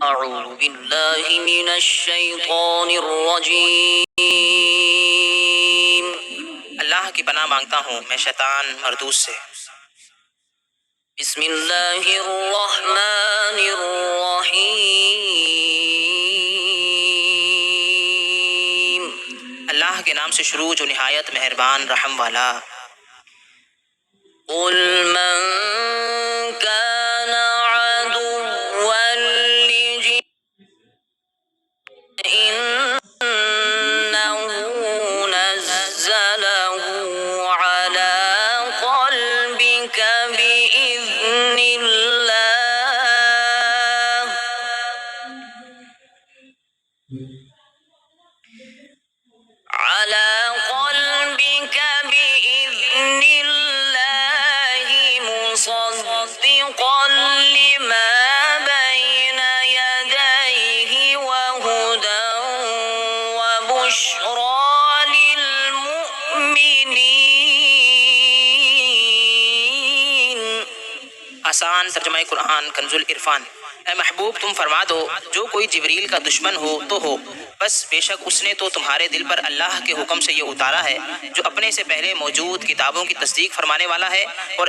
أعوذ بالله من الشيطان الرجيم۔ اللہ کی پناہ مانگتا ہوں میں شیطان مردود سے۔ بسم اللہ الرحمن الرحیم۔ اللہ کے نام سے شروع جو نہایت مہربان رحم والا۔ قل من كان عدوا إنه نزله على قلبك بإذن الله مصدقا لما بين يديه وهدى وبشرى للمؤمنين۔ آسان ترجمہ قرآن کنز العرفان۔ اے محبوب تم فرما دو جو کوئی جبریل کا دشمن ہو تو ہو، بس بے شک اس نے تو تمہارے دل پر اللہ کے حکم سے یہ اتارا ہے جو اپنے سے پہلے موجود کتابوں کی تصدیق فرمانے والا ہے اور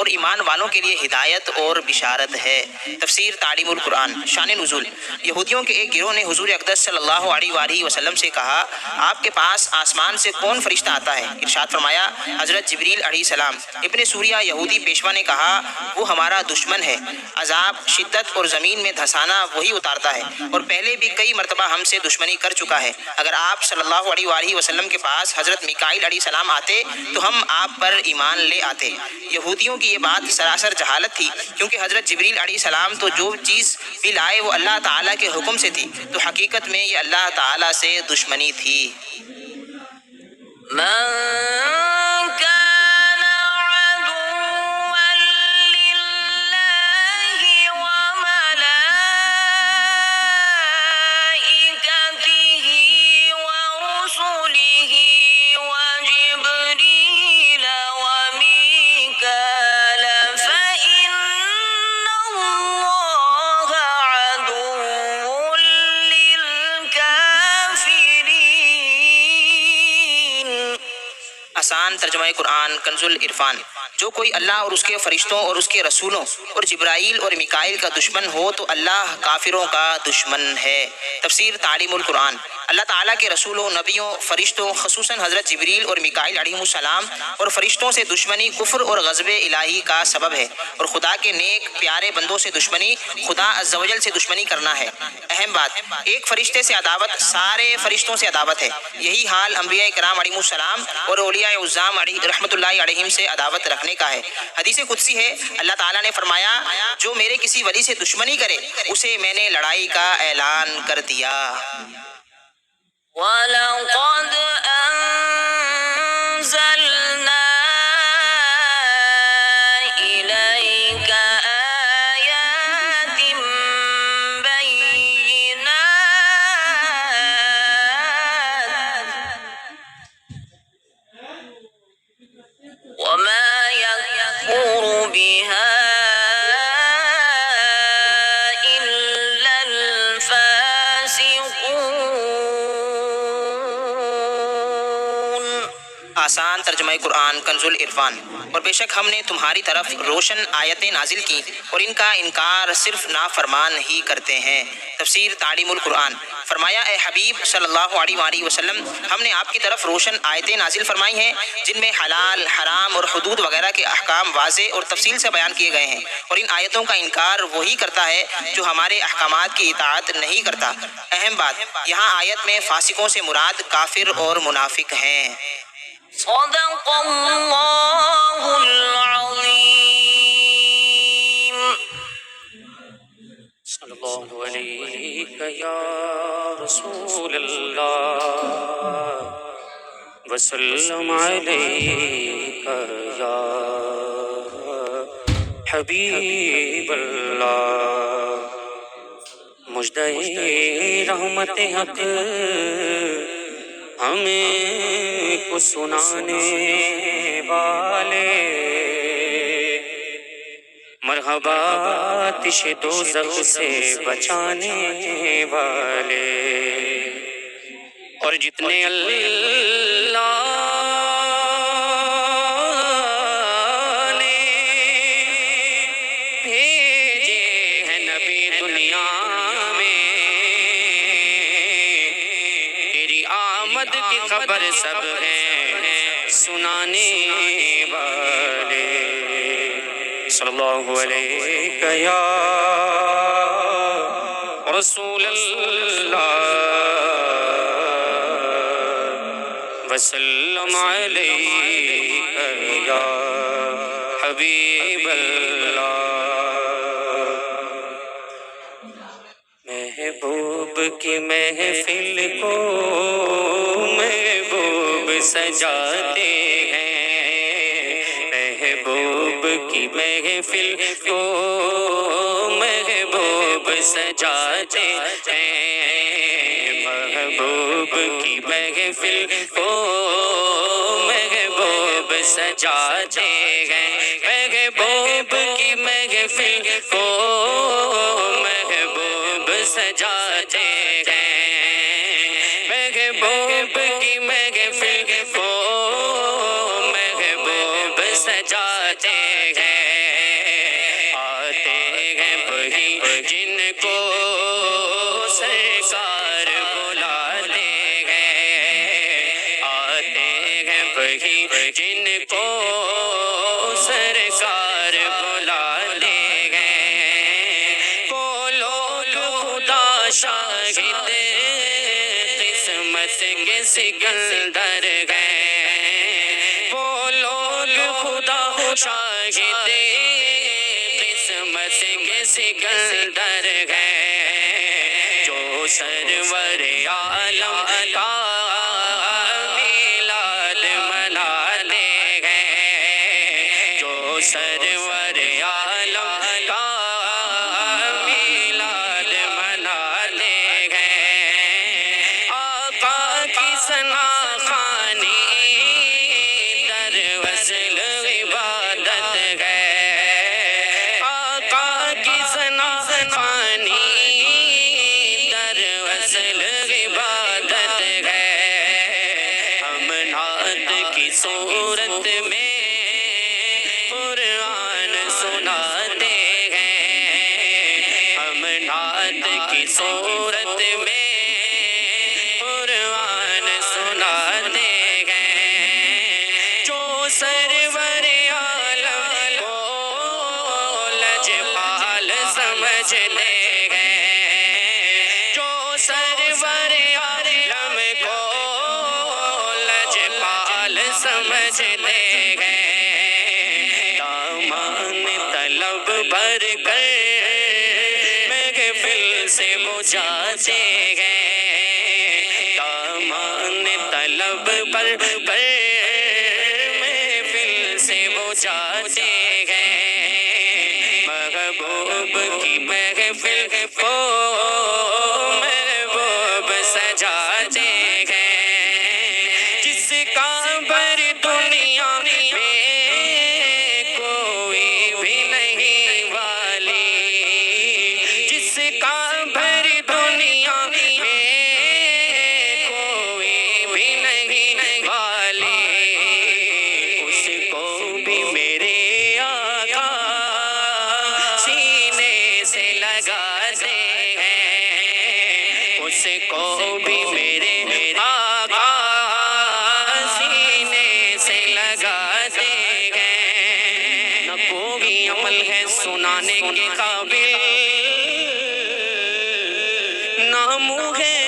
ایمان والوں کے لیے ہدایت اور بشارت ہے۔ تفسیر تعلیم القرآن۔ شان نزول۔ یہودیوں کے ایک گروہ نے حضور اقدس صلی اللہ علیہ وآلہ وسلم سے کہا آپ کے پاس آسمان سے کون فرشتہ آتا ہے؟ ارشاد فرمایا حضرت جبریل علیہ السلام۔ ابن سوریہ یہودی پیشوا نے کہا وہ ہمارا دشمن ہے، عذاب، شدت اور زمین میں دھسانا وہی اتارتا ہے اور پہلے بھی کئی مرتبہ ہم سے دشمنی کر چکا ہے۔ اگر آپ صلی اللہ علیہ وآلہ وسلم کے پاس حضرت میکائیل علیہ السلام آتے تو ہم آپ پر ایمان لے آتے۔ یہودیوں کی یہ بات سراسر جہالت تھی، کیونکہ حضرت جبریل علیہ السلام تو جو چیز بھی لائے وہ اللہ تعالیٰ کے حکم سے تھی، تو حقیقت میں یہ اللہ تعالیٰ سے دشمنی تھی۔ من كان عدوا لله وملائكته ورسله وجبريل وميكال فإن الله عدو للكافرين۔ آسان ترجمہ قرآن کنز العرفان۔ جو کوئی اللہ اور اس کے فرشتوں اور اس کے رسولوں اور جبرائیل اور میکائیل کا دشمن ہو تو اللہ کافروں کا دشمن ہے۔ تفسیر تعلیم القرآن۔ اللہ تعالیٰ کے رسولوں، نبیوں، فرشتوں خصوصاً حضرت جبریل اور میکائیل علیہ السلام اور فرشتوں سے دشمنی کفر اور غضب الہی کا سبب ہے، اور خدا کے نیک پیارے بندوں سے دشمنی خدا عز و جل سے دشمنی کرنا ہے۔ اہم بات، ایک فرشتے سے عداوت سارے فرشتوں سے عداوت ہے۔ یہی حال انبیاء کرام علیہ السلام اور اولیاء عظام رحمۃ اللہ علیہم سے عداوت رکھنے کا ہے۔ حدیث قدسی ہے، اللہ تعالیٰ نے فرمایا جو میرے کسی ولی سے دشمنی کرے اسے میں نے لڑائی کا اعلان کر دیا۔ وَلَقَدْ أَنزَلْنَا إِلَيْكَ آيَاتٍ بَيِّنَاتٍ وَمَا يَكْفُرُ بِهَا إِلَّا الْفَاسِقُونَ۔ آسان ترجمہ قرآن کنز العرفان۔ اور بے شک ہم نے تمہاری طرف روشن آیتیں نازل کی اور ان کا انکار صرف نافرمان ہی کرتے ہیں۔ تفسیر تعلیم القرآن۔ فرمایا اے حبیب صلی اللہ علیہ وآلہ وسلم ہم نے آپ کی طرف روشن آیتیں نازل فرمائی ہیں جن میں حلال، حرام اور حدود وغیرہ کے احکام واضح اور تفصیل سے بیان کیے گئے ہیں، اور ان آیتوں کا انکار وہی کرتا ہے جو ہمارے احکامات کی اطاعت نہیں کرتا۔ اہم بات، یہاں آیت میں فاسقوں سے مراد کافر اور منافق ہیں۔ صدق اللہ العظیم۔ صلی اللہ علیہ یا رسول اللہ وسلم علیہ یا حبیب اللہ۔ مژدہ رحمت حق ہمیں کو سنانے والے، مرحبا مرحبا آتش دوزخ سے بچانے والے، اور جتنے اللہ نے بھیجے ہیں نبی دنیا میں، تیری آمد کی خبر سب ہیں سنانے والے۔ صلی اللہ علیہ یا رسول اللہ وسلم علیہ یا حبیب اللہ۔ محبوب کی محفل کو محبوب سجاتے ہیں، محبوب کی محفل کو محبوب سجاتے ہیں، محبوب کی محفل کو محبوب سجاتے ہیں، محبوب کی محفل کو محبوب سجاتے ہیں، محبوب کی محفل کو محبوب سجاتے ہیں، آتے ہیں وہی جن کو سرکار بلاتے ہیں، آتے ہیں وہی جن کو سرکار بلاتے ہیں، وہ لوگ خدا شاہد قسمت کے سکندر ہیں، وہ لوگ خدا شاہد قسمت کے سکندر ہیں، جو سرور عالم کا میلاد مناتے ہیں، جو سرور عالم کا میلاد مناتے ہیں، آقا کی ثنا خوانی در وصل عبادت ہے، آقا کی ثنا خوانی در وصل عبادت ہے، ہم نعت کی صورت میں قرآن سناتے ہیں، ہم نعت کی صورت میں قرآن سناتے ہیں، جو سرور عالم کو لجپال سمجھتے ہیں، جو سرور عالم کو لجپال سمجھتے ہیں، دامان طلب بھر کر محفل سے بجھاتے ہیں، دامان طلب بھر کر محفل سے بجھاتے ہیں، محبوب کی محفل کو محبوب سجاتے ہیں، جس کا بر دنیا میں کوئی بھی نہیں والی، جس کا بر دنیا میں کوئی بھی نہیں والی، اس کو بھی میرے آقا سینے سے لگاتے ہیں، اس کو بھی میرے آقا سینے سے لگاتے ہیں، نہ کوئی عمل ہے سنانے کے قابل، نہ منہ ہے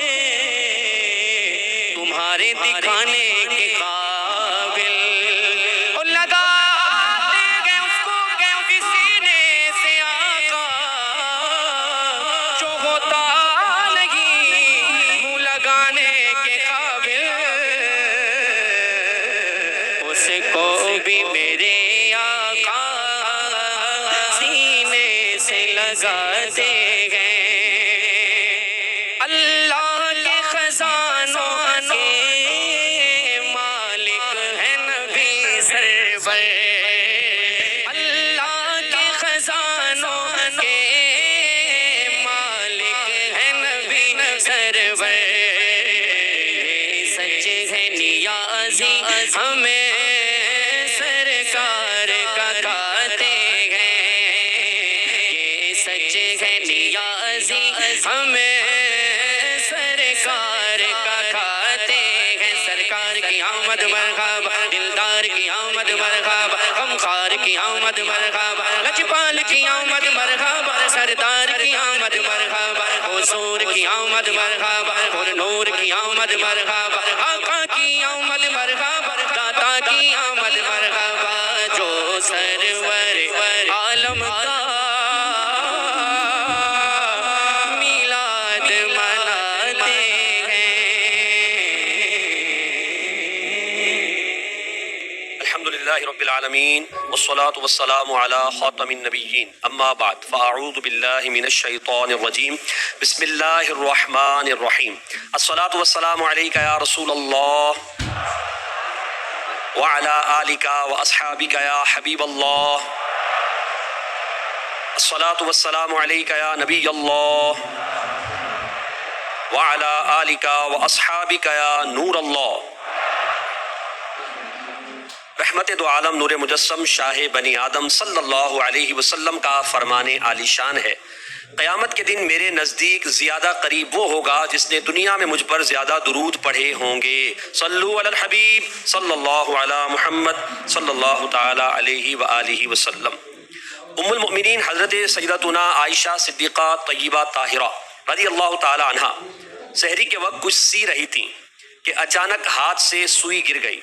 تمہارے دکھانے کے قابل، اور لگاتے گئے اس کو کہ سینے سے آقا جو ہوتا نہیں منہ لگانے کے قابل، اس کو بھی میرے آقا سینے سے لگاتے ہیں، اللہ کے خزانوں کے مالک ہے نبی سرور، اللہ کے خزانوں نیازی ہمیں سرکار کا کھاتے ہیں، یہ سچ ہے نیازی ہمیں سرکار کا کھاتے ہیں۔ سرکار کی آمد مرحبا، دلدار کی آمد مرحبا، غمخوار کی آمد مرحبا، لجپال کی آمد مرحبا، سردار کی آمد مرحبا، حضور کی آمد مرحبا، اور نور کی آمد مرحبا، آقا کی آمد مرحبا، داتا کی آمد مرحبا، جو سرور عالم کا میلاد مناتے ہیں۔ الحمدللہ رب العالمین والصلاة والسلام علی خاتم النبیین، اما بعد فاعوذ باللہ من الشیطان الرجیم، بسم اللہ الرحمن الرحیم۔ الصلاة والسلام علیک یا رسول اللہ وعلی آلک واصحابک یا حبیب اللہ، الصلاة والسلام علیک یا نبی اللہ وعلی آلک واصحابک یا نور اللہ۔ رحمت دو عالم نور مجسم شاہ بنی آدم صلی اللہ علیہ وسلم کا فرمان عالی شان ہے، قیامت کے دن میرے نزدیک زیادہ قریب وہ ہوگا جس نے دنیا میں مجھ پر زیادہ درود پڑھے ہوں گے۔ صلو علی الحبیب صلی اللہ علی محمد صلی اللہ تعالی علیہ وآلہ وسلم۔ ام المؤمنین حضرت سیدتنا عائشہ صدیقہ طیبہ طاہرہ رضی اللہ تعالی عنہا سحری کے وقت کچھ سی رہی تھیں کہ اچانک ہاتھ سے سوئی گر گئی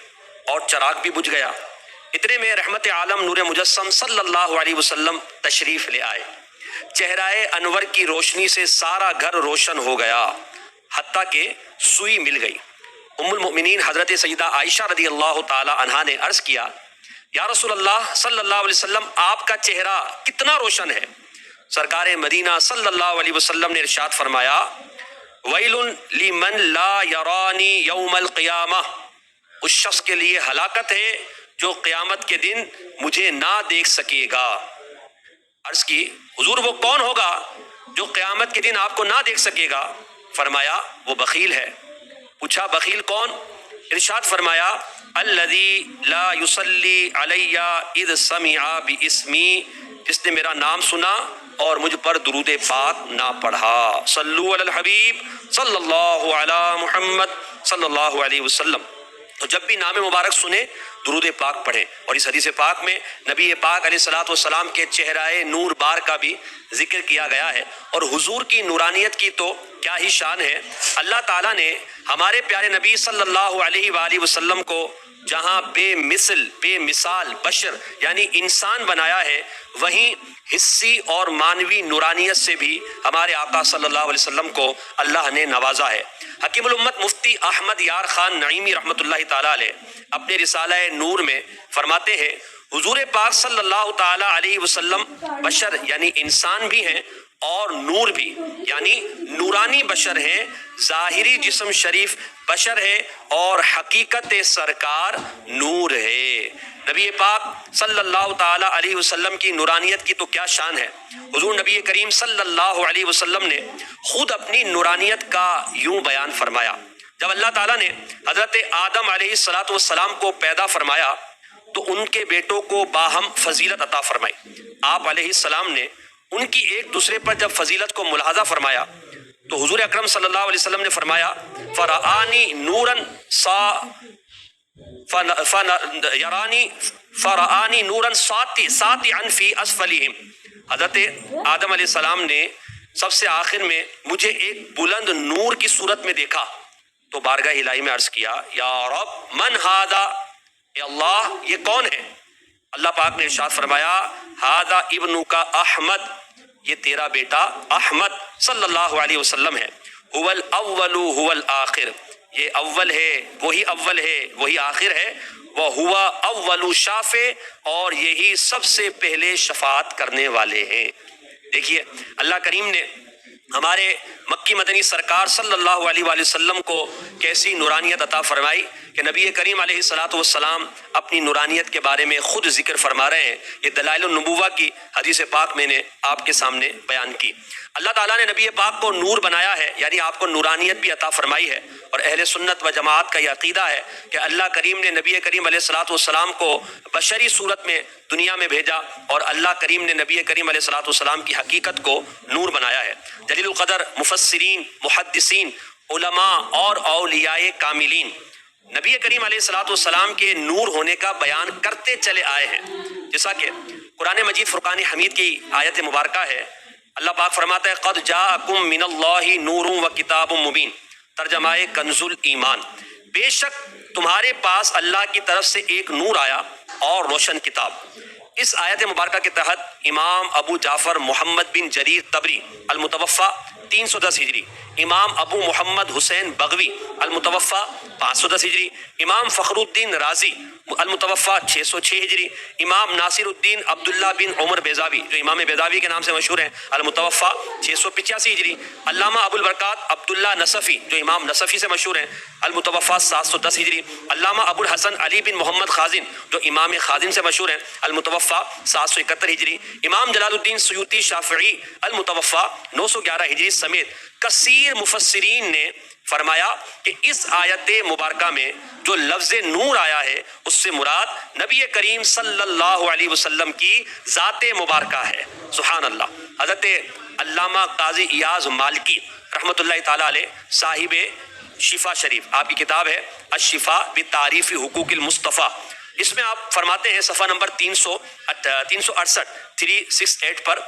اور چراغ بھی بجھ گیا۔ اتنے میں رحمت عالم نور مجسم صلی اللہ علیہ وسلم تشریف لے آئے، چہرہ انور کی روشنی سے سارا گھر روشن ہو گیا، حتیٰ کہ سوئی مل گئی۔ ام المؤمنین حضرت سیدہ عائشہ رضی اللہ تعالی عنہا نے عرض کیا، یا رسول اللہ صلی اللہ علیہ وسلم آپ کا چہرہ کتنا روشن ہے؟ سرکار مدینہ صلی اللہ علیہ وسلم نے ارشاد فرمایا، ویل لمن لا یرانی یوم القیامہ، اس شخص کے لیے ہلاکت ہے جو قیامت کے دن مجھے نہ دیکھ سکے گا۔ عرض کی، حضور وہ کون ہوگا جو قیامت کے دن آپ کو نہ دیکھ سکے گا؟ فرمایا وہ بخیل ہے۔ پوچھا بخیل کون؟ ارشاد فرمایا الذی لا یصلی علی اذ سمع باسمی، جس نے میرا نام سنا اور مجھ پر درود پاک نہ پڑھا۔ صلو علی الحبیب صلی اللہ علی محمد صلی اللہ علیہ وسلم۔ تو جب بھی نام مبارک سنے درود پاک پڑھیں۔ اور اس حدیث پاک میں نبی پاک علیہ الصلوۃ والسلام کے چہرہ نور بار کا بھی ذکر کیا گیا ہے، اور حضور کی نورانیت کی تو کیا ہی شان ہے۔ اللہ تعالیٰ نے ہمارے پیارے نبی صلی اللہ علیہ وآلہ وسلم کو جہاں بے مثال بشر یعنی انسان بنایا ہے، وہیں حسی اور مانوی نورانیت سے بھی ہمارے آقا صلی اللہ علیہ وسلم کو اللہ نے نوازا ہے۔ حکیم الامت مفتی احمد یار خان نعیمی رحمۃ اللہ تعالیٰ علیہ اپنے رسالہ نور میں فرماتے ہیں، حضور پاک صلی اللہ تعالی علیہ وسلم بشر یعنی انسان بھی ہیں اور نور بھی یعنی نورانی بشر ہیں، ظاہری جسم شریف بشر ہے اور حقیقت سرکار نور ہے۔ نبی پاک صلی اللہ تعالی علیہ وسلم کی نورانیت کی تو کیا شان ہے۔ حضور نبی کریم صلی اللہ علیہ وسلم نے خود اپنی نورانیت کا یوں بیان فرمایا، جب اللہ تعالیٰ نے حضرت آدم علیہ الصلوۃ والسلام کو پیدا فرمایا تو ان کے بیٹوں کو باہم فضیلت عطا فرمائی۔ آپ علیہ السلام نے ان کی ایک دوسرے پر جب فضیلت کو ملاحظہ فرمایا تو حضور اکرم صلی اللہ علیہ وسلم نے فرمایا فرآنی نوراً فرآنی نوراً ساطعاً فی اسفلہم، حضرت آدم علیہ السلام نے سب سے آخر میں مجھے ایک بلند نور کی صورت میں دیکھا تو بارگاہ الہی میں عرض کیا، یا رب من ھذا، اے اللہ یہ کون ہے؟ اللہ پاک نے ارشاد فرمایا، ھذا ابنک احمد، یہ تیرا بیٹا احمد صلی اللہ علیہ وسلم ہے، هو الاول هو الآخر، یہ اول ہے وہی آخر ہے، وہو اول شافع، اور یہی سب سے پہلے شفاعت کرنے والے ہیں۔ دیکھیے اللہ کریم نے ہمارے مکی مدنی سرکار صلی اللہ علیہ وآلہ وسلم کو کیسی نورانیت عطا فرمائی کہ نبی کریم علیہ الصلوۃ والسلام اپنی نورانیت کے بارے میں خود ذکر فرما رہے ہیں۔ یہ دلائل النبوہ کی حدیث پاک میں نے آپ کے سامنے بیان کی۔ اللہ تعالیٰ نے نبی پاک کو نور بنایا ہے، یعنی آپ کو نورانیت بھی عطا فرمائی ہے، اور اہل سنت و جماعت کا یہ عقیدہ ہے کہ اللہ کریم نے نبی کریم علیہ الصلوۃ والسلام کو بشری صورت میں دنیا میں بھیجا، اور اللہ کریم نے نبی کریم علیہ الصلوۃ والسلام کی حقیقت کو نور بنایا ہے۔ جلیل القدر مفسرین، محدثین، علماء اور اولیاء کاملین نبی کریم علیہ الصلوۃ والسلام کے نور ہونے کا بیان کرتے چلے آئے ہیں، جیسا کہ قرآن مجید فرقان حمید کی آیت مبارکہ ہے۔ اللہ پاک فرماتا ہے قد جاءکم من اللہ نور و کتاب مبین، ترجمہ کنز الایمان، بے شک تمہارے پاس اللہ کی طرف سے ایک نور آیا اور روشن کتاب۔ اس آیت مبارکہ کے تحت امام ابو جعفر محمد بن جریر طبری المتوفی 310 ہجری، امام ابو محمد حسین بغوی المتوفی 510 ہجری، امام فخر الدین رازی المتوفی 606 ہجری، امام ناصر الدین عبداللہ بن عمر بیضاوی جو امام بیضاوی کے نام سے مشہور ہیں المتوفی 685 ہجری، علامہ ابو البرکات عبداللہ نصفی جو امام نصفی سے مشہور ہیں المتوفی 710 ہجری، علامہ ابو الحسن علی بن محمد خازن جو امام خازن سے مشہور ہیں المتوفی 771 ہجری، امام جلال الدین سیوطی شافعی المتوفی 911 ہجری سمیت کثیر مفسرین نے فرمایا کہ اس آیت مبارکہ میں جو لفظ نور آیا ہے اس سے مراد نبی کریم صلی اللہ علیہ وسلم کی ذات مبارکہ ہے۔ سبحان اللہ۔ حضرت علامہ قاضی ایاز مالکی رحمۃ اللہ تعالی علیہ صاحب شفا شریف، آپ کی کتاب ہے الشفا بتعریف حقوق المصطفیٰ، اس میں آپ فرماتے ہیں صفحہ نمبر 368 پر،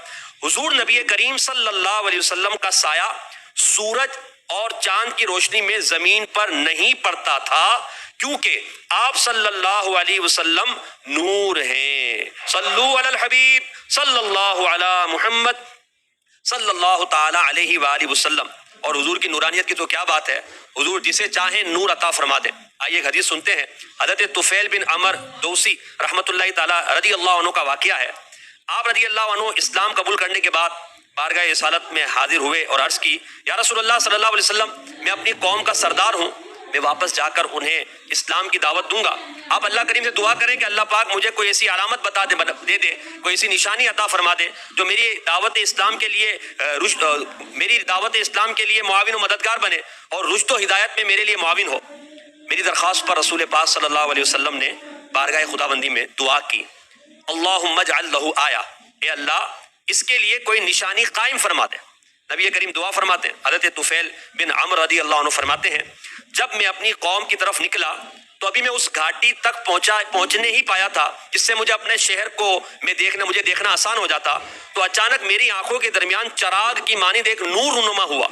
حضور نبی کریم صلی اللہ علیہ وسلم کا سایہ سورج اور چاند کی روشنی میں زمین پر نہیں پڑتا تھا کیونکہ آپ صلی اللہ علیہ وسلم نور ہیں۔ صلو علی الحبیب صلی اللہ علی محمد صلی اللہ تعالی علیہ وآلہ وسلم۔ اور حضور کی نورانیت کی تو کیا بات ہے، حضور جسے چاہیں نور عطا فرما دیں۔ آئیے ایک حدیث سنتے ہیں، حضرت طفیل بن عمر دوسی رحمۃ اللہ تعالی رضی اللہ عنہ کا واقعہ ہے۔ آپ رضی اللہ عنہ اسلام قبول کرنے کے بعد بارگاہ رسالت میں حاضر ہوئے اور عرض کی، یا رسول اللہ صلی اللہ علیہ وسلم، میں اپنی قوم کا سردار ہوں، میں واپس جا کر انہیں اسلام کی دعوت دوں گا، آپ اللہ کریم سے دعا کریں کہ اللہ پاک مجھے کوئی ایسی علامت دے دے، کوئی ایسی نشانی عطا فرما دے جو میری دعوت اسلام کے لیے معاون و مددگار بنے اور رشد و ہدایت میں میرے لیے معاون ہو۔ میری درخواست پر رسول پاک صلی اللہ علیہ وسلم نے بارگاہ خداوندی میں دعا کی، اللہم اجعل لہ آیہ، اے اللہ اس کے لیے کوئی نشانی قائم فرما دے۔ نبی کریم دعا فرماتے ہیں۔ حضرت طفیل بن عمر رضی اللہ عنہ فرماتے ہیں، جب میں اپنی قوم کی طرف نکلا تو ابھی میں اس گھاٹی تک پہنچنے ہی پایا تھا جس سے مجھے اپنے شہر کو مجھے دیکھنا آسان ہو جاتا، تو اچانک میری آنکھوں کے درمیان چراغ کی مانند ایک نور رونما ہوا۔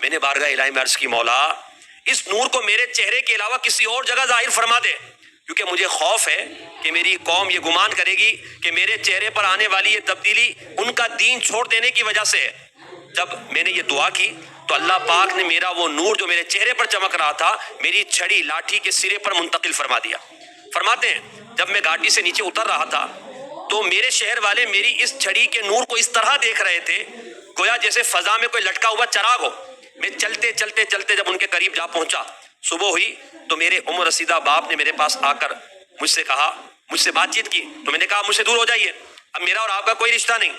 میں نے بارگاہ الہی میں عرض کی، مولا اس نور کو میرے چہرے کے علاوہ کسی اور جگہ ظاہر فرما دے، کیونکہ مجھے خوف ہے کہ میری قوم یہ گمان کرے گی کہ میرے چہرے پر آنے والی یہ تبدیلی ان کا دین چھوڑ دینے کی وجہ سے ہے۔ جب میں نے یہ دعا کی تو اللہ پاک نے میرا وہ نور جو میرے چہرے پر چمک رہا تھا میری چھڑی لاٹھی کے سرے پر منتقل فرما دیا۔ فرماتے ہیں جب میں گھاٹی سے نیچے اتر رہا تھا تو میرے شہر والے میری اس چھڑی کے نور کو اس طرح دیکھ رہے تھے گویا جیسے فضا میں کوئی لٹکا ہوا چراغ ہو۔ میں چلتے جب ان کے قریب جا پہنچا، صبح ہوئی تو میرے عمر رسیدہ باپ نے میرے پاس آ کر مجھ سے بات چیت کی، تو میں نے کہا مجھ سے دور ہو جائیے، اب میرا اور آپ کا کوئی رشتہ نہیں۔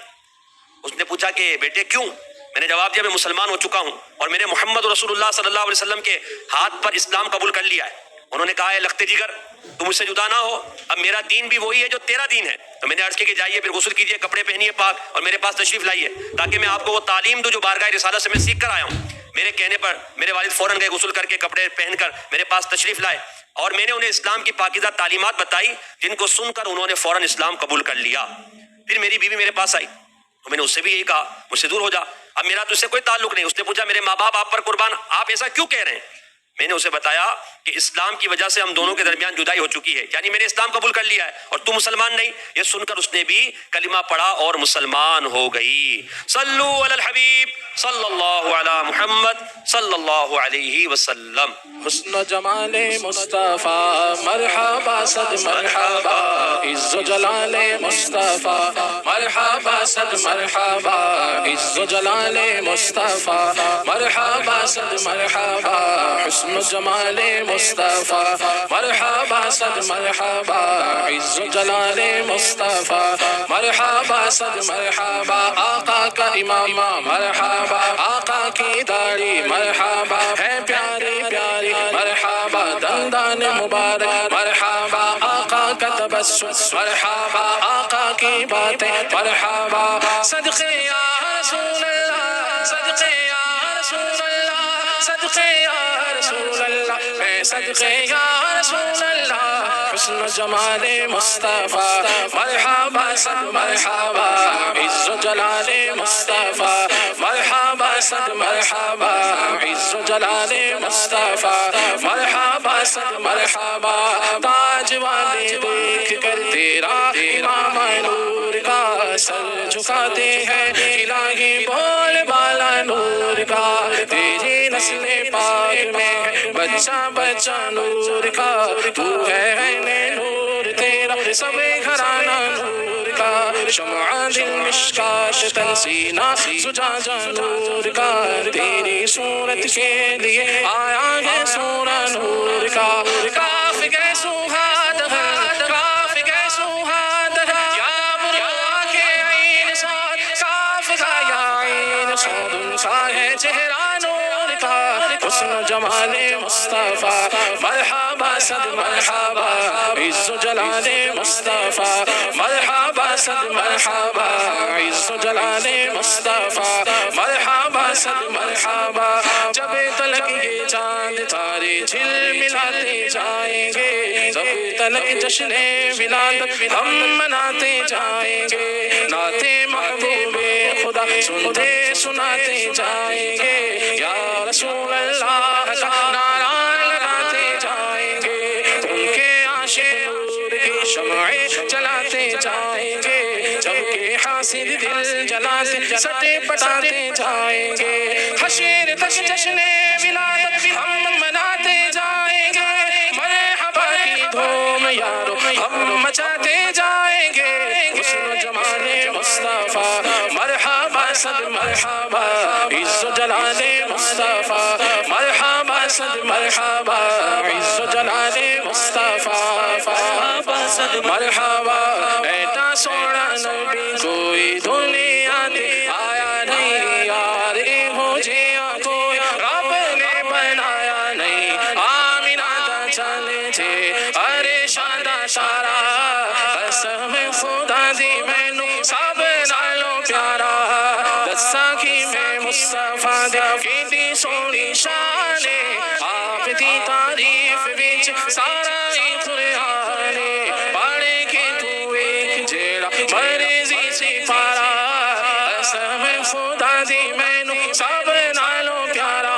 اس نے پوچھا کہ بیٹے کیوں؟ میں نے جواب دیا میں مسلمان ہو چکا ہوں اور میں نے محمد رسول اللہ صلی اللہ علیہ وسلم کے ہاتھ پر اسلام قبول کر لیا ہے۔ انہوں نے کہا اے لخت جگر تم مجھ سے جدا نہ ہو، اب میرا دین بھی وہی ہے جو تیرا دین ہے۔ تو میں نے عرض کی کہ جائیے پھر غسل کیجیے، کپڑے پہنیے پاک اور میرے پاس تشریف لائیے تاکہ میں آپ کو وہ تعلیم دوں جو بارگاہ رسالت سے میں سیکھ کر آیا ہوں۔ میرے کہنے پر میرے والد فوراً گئے، غسل کر کے کپڑے پہن کر میرے پاس تشریف لائے اور میں نے انہیں اسلام کی پاکیزہ تعلیمات بتائی جن کو سن کر انہوں نے فوراً اسلام قبول کر لیا۔ پھر میری بیوی میرے پاس آئی تو میں نے اس سے بھی یہی کہا مجھ سے دور ہو جا، اب میرا تجھ سے کوئی تعلق نہیں۔ اس نے پوچھا میرے ماں باپ آپ پر قربان، آپ ایسا کیوں کہہ رہے ہیں؟ میں نے اسے بتایا کہ اسلام کی وجہ سے ہم دونوں کے درمیان جدائی ہو چکی ہے، یعنی میں نے اسلام قبول کر لیا ہے اور تو مسلمان نہیں۔ یہ سن کر اس نے بھی کلمہ پڑھا اور مسلمان ہو گئی۔ صلو علی الحبیب صلی اللہ علی محمد صلی اللہ علیہ وسلم۔ حسن جمال مصطفیٰ مرحبا صد مرحبا، عز و جلال مصطفیٰ مرحبا صد مرحبا، عز و جلال مصطفیٰ مرحبا صد مرحبا، حسن حسن جمال مصطفیٰ مرحبا صد مرحبا عز جلال مصطفیٰ مرحبا صد مرحبا آقا کا امامہ مرحبا آقا کی داڑھی مرحبا ہے پیاری پیاری مرحبا دندان مبارک مرحبا آقا کا تبسم مرحبا آقا کی باتیں مرحبا صدقے یا رسول اللہ صدقے یا رسول اللہ صدقے یا رسول اللہ میں صدقے یا رسول اللہ حسن جمال مصطفیٰ مرحبا صد مرحبا عز جلال مصطفیٰ مرحبا صد مرحبا عز جلال مصطفیٰ مرحبا صد مرحبا تاج والے دیکھ کر تیرا امام نور کا سر جھکاتے ہیں الہی بول بالا نور کا تیری نسل پاک میں بچہ بچہ نور کا تو ہے نور تیرا سب گھرانہ نور کا شمع دل مشکات تنسینہ زجاجہ نور کا تیری صورت کے لیے آیا ہے سورہ نور کا کاف گئے سوہاد کاف گئے سوہاد یا بروا کے عین ساتھ کاف کا یا عین سود سا ہے چہرہ نور کا حسن جمال مصطفیٰ مرحبا صد مرحبا عز جلال مصطفیٰ مرحبا صد مرحبا عز جلال مصطفیٰ مرحبا صد مرحبا جب تلک یہ چاند تارے جھل ملاتے جائیں گے جب تلک جشن ولادت ہم مناتے جائیں گے نعت محبوب خدا سنتے سناتے جائیں گے یا رسول اللہ کا نعرہ لگاتے جائیں گے ان کے عاشق نور کی شمعیں جلاتے جائیں گے جبکہ حاسد دل جلاتے سٹے پٹاتے جائیں گے حشر تک جشن ولادت ہم مناتے جائیں گے مرحبا کی دھوم یارو ہم مچاتے جائیں گے حسن جمال مصطفیٰ مرحبا صد مرحبا عز جلال مصطفیٰ مرحبا صد مرحبا عز جلال مصطفیٰ مرحبا صد مرحبا ایٹا سوڑا نبی کوئی دنیا تے آیا نہیں یار ہو جیا کوئی رب نے بنایا نہیں آمینہ دا چلے تھے ارے شادہ شارا قسم خدا دی میں نو سب نالو پیارا دسا کی میں مصطفیٰ دے کیٹی سونی شانے آپ دی تعریف وچ سارا ہی قرآنے پڑھے کے تو ایک جیڑا مرضی سے پارا قسم خدا دی میں نو سب نالو پیارا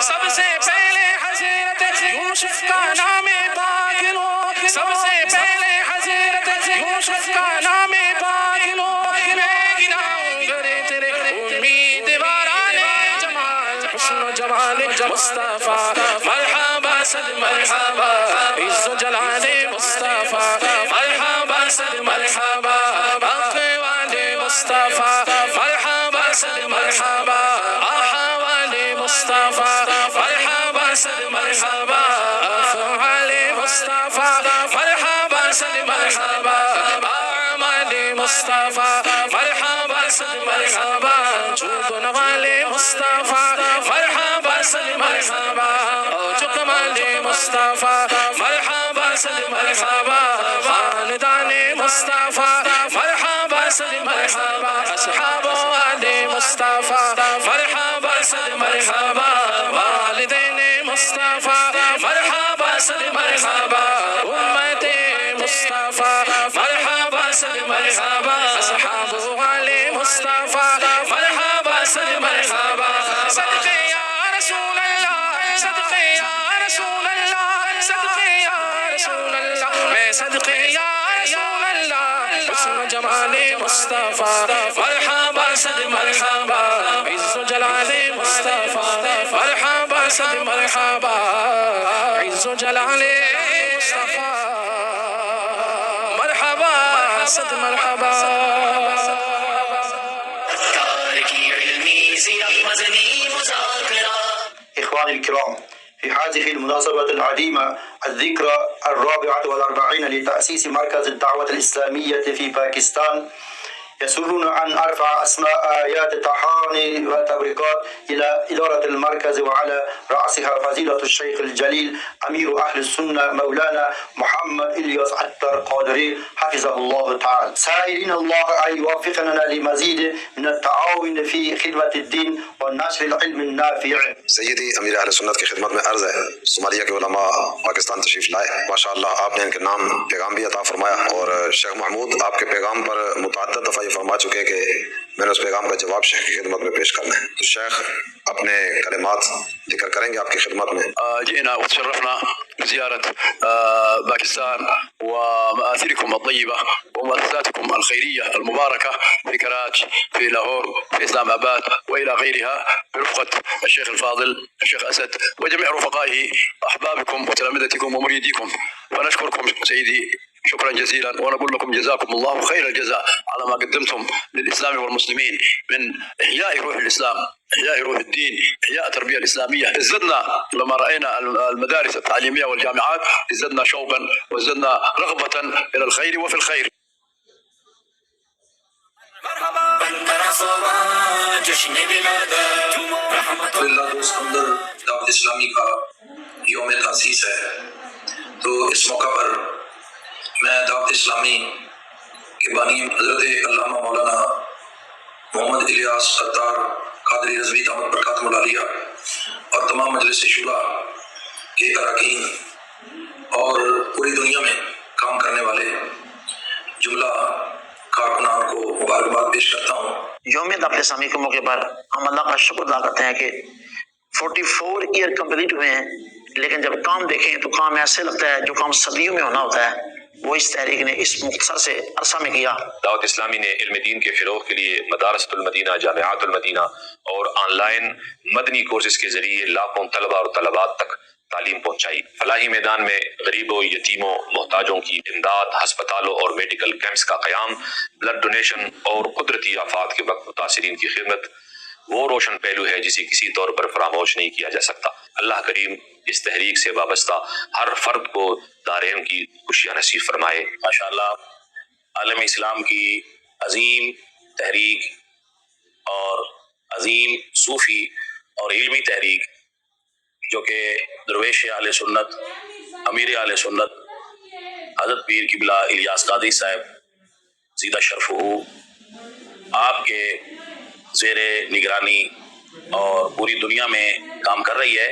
سب سے پہلے حضرت یوسف کا نام پاک لو سب سے پہلے حضرت یوسف کا نام پاک لو میں گناہوں گرے تیرے امیدواران جمال حسن و جمال مصطفیٰ مرحبا صد مرحبا عز جلال مصطفیٰ مرحبا صد مرحبا اقوال مصطفیٰ مرحبا صد مرحبا احوال مصطفیٰ مرحبا صد مرحبا افعال مصطفیٰ مرحبا صد مرحبا اعمال مصطفیٰ مرحبا صد مرحبا جود و نوال مصطفیٰ مرحبا صد مرحبا اوج و کمال مصطفیٰ مرحبا صد مرحبا خاندان مصطفیٰ مرحبا صد مرحبا اصحاب و آل مصطفیٰ مرحبا صد مرحبا والدین مصطفیٰ مرحبا صد مرحبا امت مصطفیٰ مرحبا صد مرحبا اصحاب و آل مصطفیٰ مرحبا صد مرحبا صدقے یا رسول اللہ صدقے یا رسول اللہ صدقے یا رسول اللہ میں صدقے یا رسول اللہ حسن جمال مصطفیٰ مرحبا صد مرحبا عز جلال مصطفیٰ مرحبا صد مرحبا عز جلال مصطفیٰ مرحبا صد مرحبا اخوان الکرام، في هذه المناسبة العظيمة الذكرى 44 لتأسيس مركز الدعوة الإسلامية في باكستان، يسرنا أن أرفع أسماء آيات التحاني والتبريكات إلى إدارة المركز وعلى رأسها فضيلة الشيخ الجليل أمير أهل السنة مولانا محمد إلياس عطار قادری حفظه الله تعالى، سائلين الله أن يوفقنا لمزيد من التعاون في خدمة الدين ونشر العلم النافع. سیدی امیر اہل سنت کی خدمت میں عرض ہے، صومالیہ کے علماء پاکستان تشریف لائے، ماشاءاللہ آپ نے ان کے نام پیغام بھی عطا فرمایا، اور شیخ محمود آپ کے پیغام پر متعدد دفعہ یہ فرما چکے کہ میں نے اس پیغام کا جواب شیخ کی خدمت میں پیش کرنا ہے، تو شیخ اپنے کلمات ذکر کریں گے آپ کی خدمت میں۔ جئنا وتشرفنا بزيارة باكستان ومآثركم الطيبة ومؤسساتكم الخيرية المباركة في كراج، في لاهور، في إسلام آباد وإلى غيرها، برفقة الشيخ الفاضل الشيخ أسد وجميع رفقائه وأحبابكم وتلامذتكم ومريديكم، ونشكركم سيدي شكرا جزيلا، ونقول لكم جزاكم الله خير الجزاء على ما قدمتم للإسلام والمسلمين من إحياء روح الإسلام، إحياء روح الدين، إحياء التربية الإسلامية. ازددنا لما رأينا المدارس التعليمية والجامعات، ازددنا شوقا وازددنا رغبة إلى الخير وفي الخير. دوست اندر دعوت اسلامی کا یوم تاسیس ہے، تو اس موقع پر میں دعوت اسلامی کے بانی حضرت علامہ مولانا محمد الیاس عطار قادری رضوی دامت برکاتہ العالیہ اور تمام مجلس شورا کے اراکین اور پوری دنیا میں کام کرنے والے جملہ کارکنان کو مبارکباد پیش کرتا ہوں۔ یوم دعوت اسلامی کے موقع پر ہم اللہ کا شکر ادا کرتے ہیں کہ 44 ایئر کمپلیٹ ہوئے ہیں، لیکن جب کام دیکھیں تو کام ایسے لگتا ہے جو کام صدیوں میں ہونا ہوتا ہے، وہ اس تحریک نے اس مختصر سے عرصہ میں کیا۔ دعوت اسلامی نے علم دین کے فروغ کے لیے مدارس المدینہ، جامعات المدینہ اور آن لائن مدنی کورسز کے ذریعے لاکھوں طلبہ اور طلبات تک تعلیم پہنچائی۔ فلاحی میدان میں غریبوں، یتیموں، محتاجوں کی امداد، ہسپتالوں اور میڈیکل کیمپس کا قیام، بلڈ ڈونیشن اور قدرتی آفات کے وقت متاثرین کی خدمت وہ روشن پہلو ہے جسے کسی طور پر فراموش نہیں کیا جا سکتا۔ اللہ کریم اس تحریک سے وابستہ ہر فرد کو دارین کی خوشیاں نصیب فرمائے۔ ماشاءاللہ عالم اسلام کی عظیم تحریک اور عظیم صوفی اور علمی تحریک جو کہ درویش اہل سنت، امیر اہل سنت حضرت پیر قبلہ الیاس قادری صاحب زیدہ شرف ہو آپ کے زیر نگرانی اور پوری دنیا میں کام کر رہی ہے۔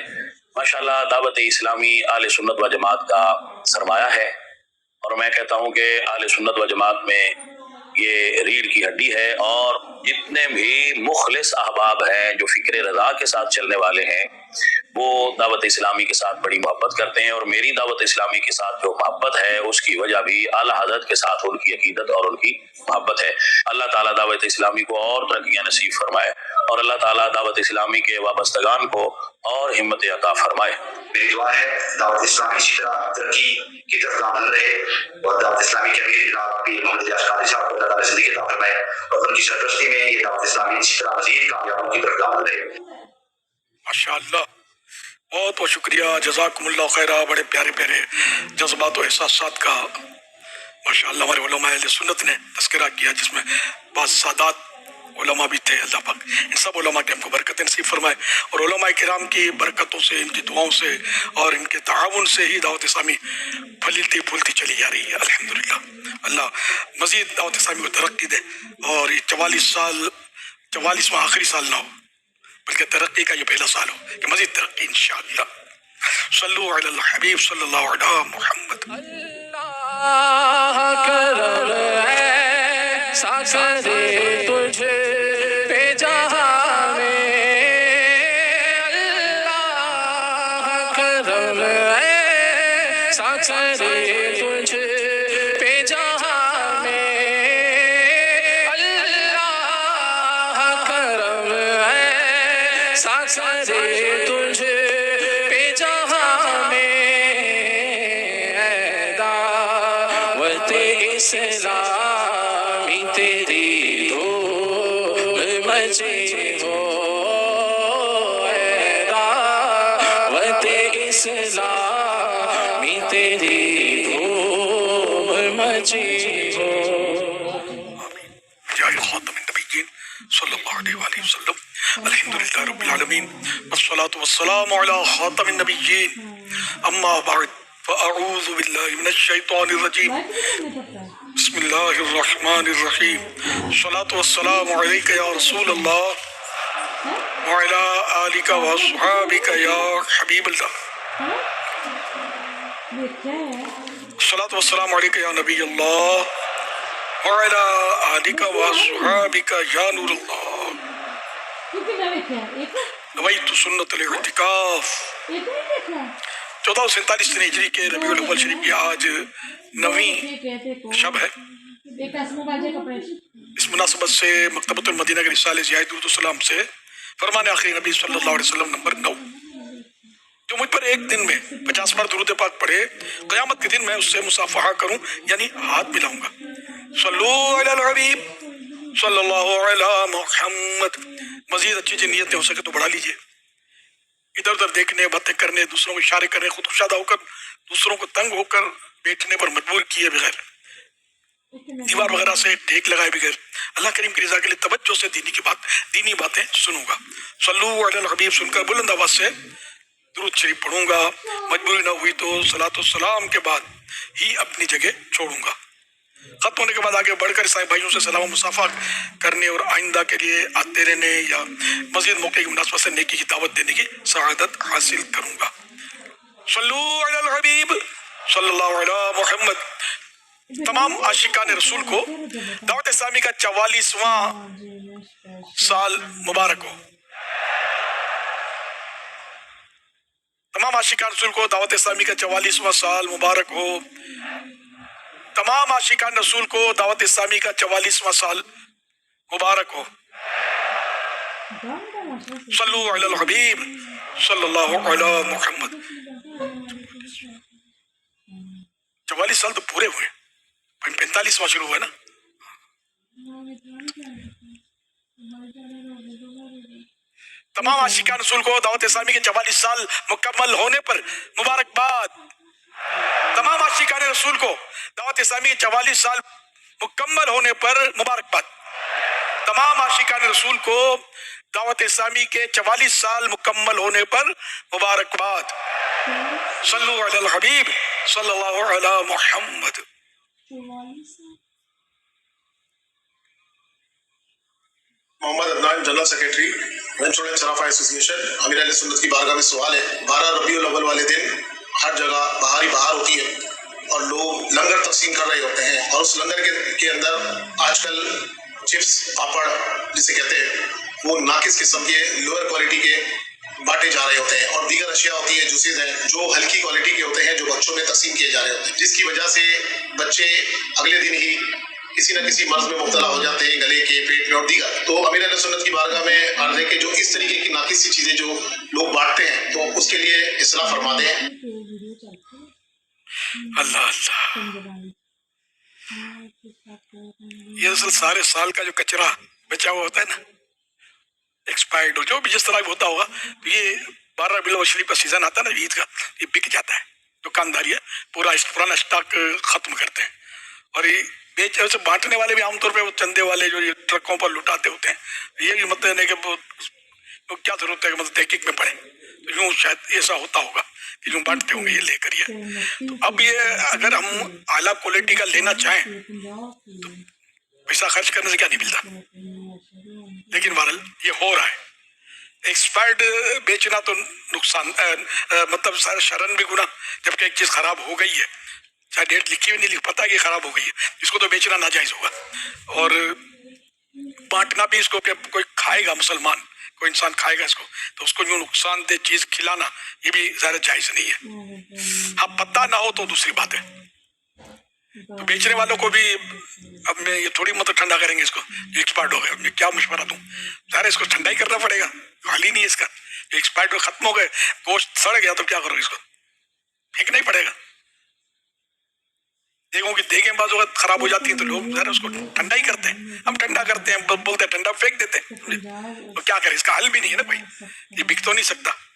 ماشاءاللہ دعوت اسلامی اہل سنت و جماعت کا سرمایہ ہے، اور میں کہتا ہوں کہ اہل سنت و جماعت میں یہ ریڑھ کی ہڈی ہے، اور جتنے بھی مخلص احباب ہیں جو فکر رضا کے ساتھ چلنے والے ہیں وہ دعوت اسلامی کے ساتھ بڑی محبت کرتے ہیں، اور میری دعوت اسلامی کے ساتھ جو محبت ہے اس کی وجہ بھی اعلیٰ حضرت کے ساتھ ان کی عقیدت اور ان کی محبت ہے۔ اللہ تعالیٰ دعوت اسلامی کو اور ترقیاں نصیب فرمائے، اور اللہ تعالیٰ دعوت اسلامی کے وابستگان کو اور ہمت عطا فرمائے۔ میری دعا ہے دعوت اسلامی اسی طرح ترقی کی طرف گامزن رہے، اور دعوت اسلامی کے امیر جناب پیر محمد الیاس قادری صاحب کو اللہ تعالیٰ زندگی عطا فرمائے، اور ان کی سرپرستی میں یہ دعوت اسلامی اسی طرح مزید کامیابوں کی طرف گامزن رہے۔ ماشاءاللہ بہت بہت شکریہ، جزاکم اللہ خیرہ، بڑے پیارے پیارے جذبات و احساسات کا ماشاءاللہ ہمارے علماء اہل سنت نے تذکرہ کیا، جس میں بعض سادات علماء بھی تھے۔ اللہ پاک ان سب علماء کے ہم کو برکت نصیب فرمائے، اور علماء کرام کی برکتوں سے، ان کی دعاؤں سے اور ان کے تعاون سے ہی دعوت اسلامی پھلتی پھولتی چلی جا رہی ہے الحمدللہ۔ اللہ مزید دعوت اسلامی کو ترقی دے، اور یہ 44واں آخری سال نہ ہو بلکہ ترقی کا یہ پہلا سال ہو، کہ مزید ترقی انشاءاللہ۔ صلو علی الحبیب صلی اللہ علیہ محمد۔ اللہ کرم ایسا کرے تجھے پہ جہاں میں، اللہ کرم ایسا کرے تجھے پہ جہاں میں، اللہ کرم ایسا کرے تجھے پہ جہاں میں، اسلامی تیری دھوم مچے ہو، اے دعوت اسلامی تیری دھوم مچی ہو. جاء خاتم النبیین صلی اللہ علیہ وآلہ وسلم. الحمدللہ رب العالمین والصلاة والسلام علی خاتم النبیین. اما بعد فاعوذ باللہ من الشیطان الرجیم. بسم اللہ الرحمن الرحیم. الصلاة والسلام علیک یا رسول اللہ وعلی آلک واصحابک یا حبیب اللہ. الصلاة والسلام علیک یا نبی اللہ وعلی آلک واصحابک یا نور اللہ. نویت سنت الاعتکاف. 1447 ہجری کے ربیع الاول شریف کی آج 9ویں شب ہے. اس مناسبت سے مکتبۃ المدینہ کے رسالے ضیاء درود السلام سے فرمان آخری نبی صلی اللہ علیہ وسلم نمبر 9، جو مجھ پر ایک دن میں 50 بار درود پاک پڑھے قیامت کے دن میں اس سے مصافحہ کروں یعنی ہاتھ ملاؤں گا. صلو علی الحبیب صلی اللہ علی محمد. مزید اچھی نیتیں ہو سکے تو بڑھا لیجئے. ادھر ادھر دیکھنے، باتیں کرنے، دوسروں کو اشارے کرنے، خود کشادہ ہو کر دوسروں کو تنگ ہو کر بیٹھنے پر مجبور کیے بغیر، دیوار وغیرہ سے ٹیک لگائے بغیر اللہ کریم کی رضا کے لیے توجہ سے دینی باتیں سنوں گا. صلو علی الحبیب سن کر بلند آواز سے درود شریف پڑھوں گا. مجبوری نہ ہوئی تو صلاۃ والسلام کے بعد ہی اپنی جگہ چھوڑوں گا. ختم ہونے کے بعد آگے بڑھ کر عیسائی بھائیوں سے سلام و مصافحہ کرنے اور آئندہ کے لیے آتے رہنے یا مزید موقع کی مناسبت سے نیکی کی دعوت دینے کی سعادت حاصل کروں گا. صلو علی الحبیب صلی اللہ علی محمد. تمام عاشقان رسول کو دعوت اسلامی کا 44واں سال مبارک ہو. تمام عاشقان رسول کو دعوت اسلامی کا 44واں سال مبارک ہو. تمام عاشقان رسول کو دعوت اسلامی کا 44واں سال مبارک ہو. صلو علی الحبیب صلی اللہ علی محمد. 44 سال تو پورے ہوئے، 45واں شروع ہوا ہے نا. تمام عاشقان رسول کو دعوت اسلامی کے 44 سال مکمل ہونے پر مبارکباد. تمام عاشقان رسول کو دعوت اسلامی کے 44 سال مکمل ہونے پر مبارکباد. تمام عاشقان رسول کو دعوت اسلامی کے 44 سال مکمل ہونے پر مبارکباد. صلو علی الحبیب صلی اللہ علی محمد. محمد عدنان، جنرل سیکرٹری اسٹوڈنٹ سرافہ ایسوسی ایشن. امیر اہل سنت کی بارگاہ میں سوال ہے. 12 ربیع الاول والے دن ہر جگہ بہاری بہار ہوتی ہے اور لوگ لنگر تقسیم کر رہے ہوتے ہیں، اور اس لنگر کے اندر آج کل چپس، پاپڑ جسے کہتے ہیں، وہ ناقص قسم کے لوئر کوالٹی کے بانٹے جا رہے ہوتے ہیں، اور دیگر اشیاء ہوتی ہیں، جوسز ہیں، جو ہلکی کوالٹی کے ہوتے ہیں، جو بچوں میں تقسیم کیے جا رہے ہوتے ہیں، جس کی وجہ سے بچے اگلے دن ہی کسی نہ کسی مرض میں مبتلا ہو جاتے ہیں، گلے کے، پیٹ میں اور دیگر. تو امیر اہل سنت کی بارگاہ میں عرض ہے کہ جو اس طریقے کی ناقص سی چیزیں جو لوگ بانٹتے ہیں تو اس کے لیے اصلاح فرما دیں. اللہ اللہ. یہ اصل سارے سال کا جو کچرا بچا ہوا ہوتا ہے نا، ایکسپائرڈ ہو، جو بھی جس طرح ہوتا ہوگا، تو یہ 12 ربیع الاول شریف کا سیزن آتا ہے نا عید کا، یہ بک جاتا ہے. دکانداری ہے پرانا اسٹاک ختم کرتے ہیں. اور یہ بانٹنے والے بھی عام طور پہ وہ چندے والے جو یہ ٹرکوں پر لٹاتے ہوتے ہیں، یہ بھی مطلب ہے کہ کیا ضرورت ہے کہ مطلب تحقیق میں پڑھیں. تو یوں شاید ایسا ہوتا ہوگا کہ یوں بانٹتے ہوں گے یہ لے کر. یہ تو اب یہ اگر ہم اعلیٰ کوالٹی کا لینا چاہیں تو پیسہ خرچ کرنے سے کیا نہیں ملتا، لیکن بہرحال یہ ہو رہا ہے. ایکسپائرڈ بیچنا تو نقصان مطلب سارا شرن بھی گناہ، جبکہ ایک چیز خراب ہو گئی ہے، چاہے ڈیٹ لکھی ہوئی نہیں، پتہ ہے کہ خراب ہو گئی ہے، اس کو تو بیچنا ناجائز ہوگا. اور بانٹنا بھی اس کو کہ کوئی کھائے گا، مسلمان کوئی انسان کھائے گا اس کو، تو اس کو یوں نقصان دہ چیز کھلانا یہ بھی ظاہر جائز نہیں ہے. ہاں پتہ نہ ہو تو دوسری بات ہے. تو بیچنے والوں کو بھی اب میں یہ تھوڑی مطلب ٹھنڈا کریں گے اس کو، یہ ایکسپائرڈ ہو گیا، میں کیا مشورہ دوں؟ ظاہر اس کو ٹھنڈا ہی کرنا پڑے گا، حل ہی نہیں ہے اس کا. ایکسپائرڈ ختم ہو گئے، گوشت سڑ گیا تو کیا کرو، اس کو پھینکنا ہی پڑے گا. دیکھوں کہ دیگیں بعض اوقات خراب ہو جاتی ہیں تو لوگ ذرا اس کو ٹھنڈا ہی کرتے ہیں. ہم ٹھنڈا کرتے ہیں، بولتے ہیں ٹھنڈا، پھینک دیتے ہیں. تو کیا کریں، اس کا حل بھی نہیں ہے نا کوئی، یہ بک تو نہیں سکتا.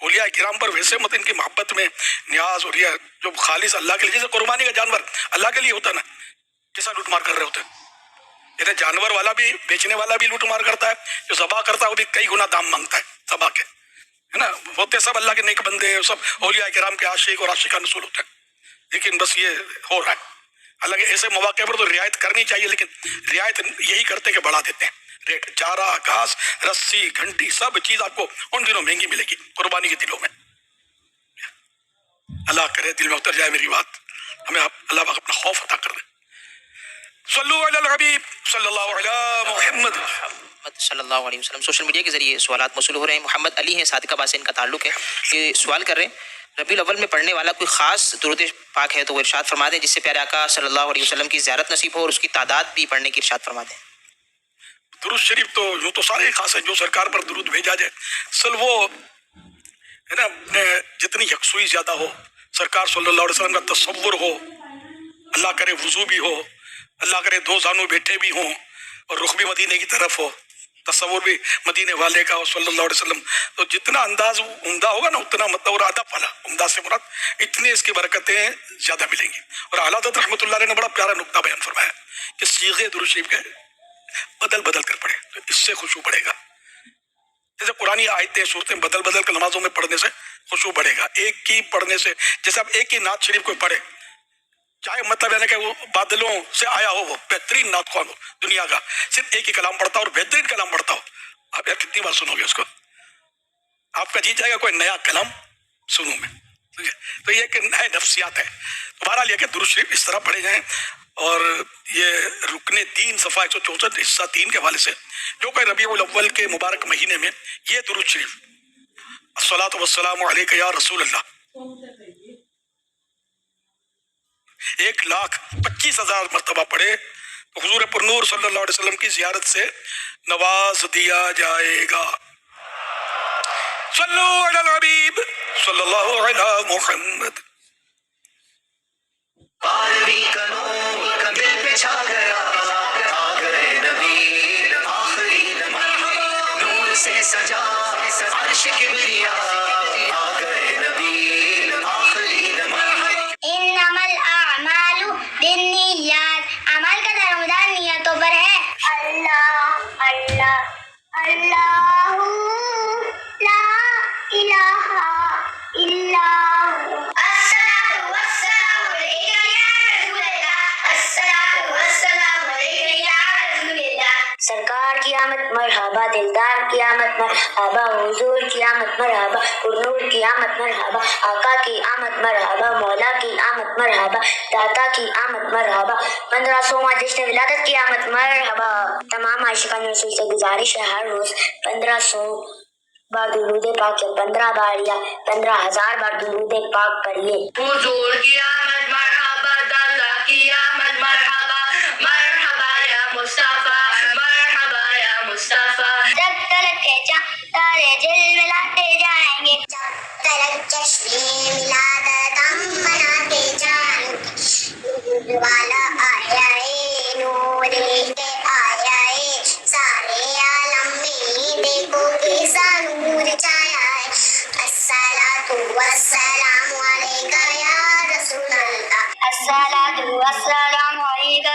اولیاء کرام پر ویسے مت ان کی محبت میں نیاز اور یہ جو خالص اللہ کے لیے، جیسے قربانی کا جانور اللہ کے لیے ہوتا ہے نا، کیسا لوٹ مار کر رہے ہوتے ہیں، جیسے جانور والا بھی، بیچنے والا بھی لوٹ مار کرتا ہے، جو ذبح کرتا ہے وہ بھی کئی گنا دام مانگتا ہے ذبح کے، ہے نا، ہوتے سب اللہ کے نیک بندے ہیں، سب اولیاء کرام کے عاشق اور عاشقان رسول ہوتے ہیں، لیکن بس یہ ہو رہا ہے۔ حالانکہ ایسے مواقع پر تو رعایت کرنی چاہیے، لیکن رعایت یہی کرتے کہ بڑھا دیتے ہیں ریٹ، چارہ، گھاس، رسی، گھنٹی، سب چیز آپ کو ان دنوں مہنگی ملے گی قربانی کے دنوں میں۔ اللہ کرے دل میں اتر جائے میری بات، ہمیں اللہ پاک اپنا خوف عطا کر دے۔ صلو علی الحبیب صلی اللہ علی محمد صلی اللہ علیہ وسلم۔ سوشل میڈیا کے ذریعے سوالات موصول ہو رہے ہیں۔ محمد علی ہیں صادقہ آباد سے ان کا تعلق ہے، یہ سوال کر رہے ہیں ربیع الاول میں پڑھنے والا کوئی خاص درود پاک ہے تو وہ ارشاد فرما دیں، جس سے پیارے آقا صلی اللہ علیہ وسلم کی زیارت نصیب ہو، اور اس کی تعداد بھی پڑھنے کی ارشاد فرما دیں۔ درود شریف تو یوں تو سارے خاص ہیں، جو سرکار پر درود بھیجا جائے، اصل وہ ہے نا، جتنی یکسوئی زیادہ ہو، سرکار صلی اللہ علیہ وسلم کا تصور ہو، اللہ کرے وضو بھی ہو، اللہ کرے دو زانو بیٹھے بھی ہوں اور رخ بھی مدینے کی طرف ہو، تصور بھی مدینے والے کا ہو صلی اللہ علیہ وسلم، تو جتنا انداز عمدہ ہوگا نا اتنا مطلب اور ادب والا، عمدہ سے مراد اتنی اس کی برکتیں زیادہ ملیں گی۔ اور اعلیٰ حضرت رحمۃ اللہ علیہ نے بڑا پیارا نقطہ بیان فرمایا کہ صیغے درود شریف کے بدل بدل کر پڑھے تو اس سے خشوع بڑھے گا، جیسے قرآنی آیتیں صورتیں بدل بدل کر نمازوں میں پڑھنے سے خشوع بڑھے گا، ایک کی پڑھنے سے، جیسے آپ ایک ہی نعت شریف کو پڑھے، چاہے مطلب ہے نا کہ وہ بادلوں سے آیا ہو، وہ بہترین نعت خوان ہو دنیا کا، صرف ایک ہی کلام پڑھتا ہو اور بہترین کلام پڑھتا ہو، آپ یار کتنی بار سنو گے اس کو، آپ کا جی جائے گا کوئی نیا کلام سنوں میں، تو یہ کہ نئے نفسیات ہے۔ تو بہرحال یہ کہ درود شریف اس طرح پڑھے جائیں، اور یہ رکن 3 صفحہ 164 حصہ 3 کے حوالے سے جو کہ ربیع الاول کے مبارک مہینے میں یہ درود شریف الصلاۃ والسلام علیک یا رسول اللہ 1,25,000 مرتبہ پڑھے تو حضور پرنور صلی اللہ علیہ وسلم کی زیارت سے نواز دیا جائے گا۔ صلو علی الحبیب صلی اللہ علی محمد۔ عالمی کا نور کا دل پہ چھا گیا، آ گئے نبی آخری نبی، نور سے سجا عرش کبریا، آ گئے نبی آخری نبی۔ انما الاعمال بالنیات، عمل کا دارمدار نیتوں پر ہے۔ اللہ اللہ اللہ لا الہ الا ہو، الصلاۃ والسلام علیک یا رسول اللہ، الصلاۃ والسلام علیک یا رسول اللہ۔ سرکار کی آمد مرحبا، دلدار کی آمد مرحبا، حضور کی آمد مرحبا، پرنور کی آمد مرحبا، آقا کی آمد مرحبا، مولا کی آمد مرحبا، داتا کی آمد مرحبا، 1500واں جشن ولادت کی آمد مرحبا۔ تمام عاشقان رسول سے گزارش ہے ہر روز 1500 بار درود پاک یا 15 بار یا 15,000 بار درود پاک پڑھیے۔ حضور کی آمد مرحبا، داتا کی آمد مرحبا، مرحبا یا مصطفیٰ، مرحبا یا مصطفیٰ۔ جب تلک کے تارے جلولاتے جائیں گے، جب تلک جشن ولادت ہم مناتے جائیں گے، والا آیا ہے نور لے کے آیا ہے، سارے عالم میں دیکھو کیسا نور چھایا ہے۔ الصلاۃ والسلام علیک یا رسول اللہ، الصلاۃ والسلام علیک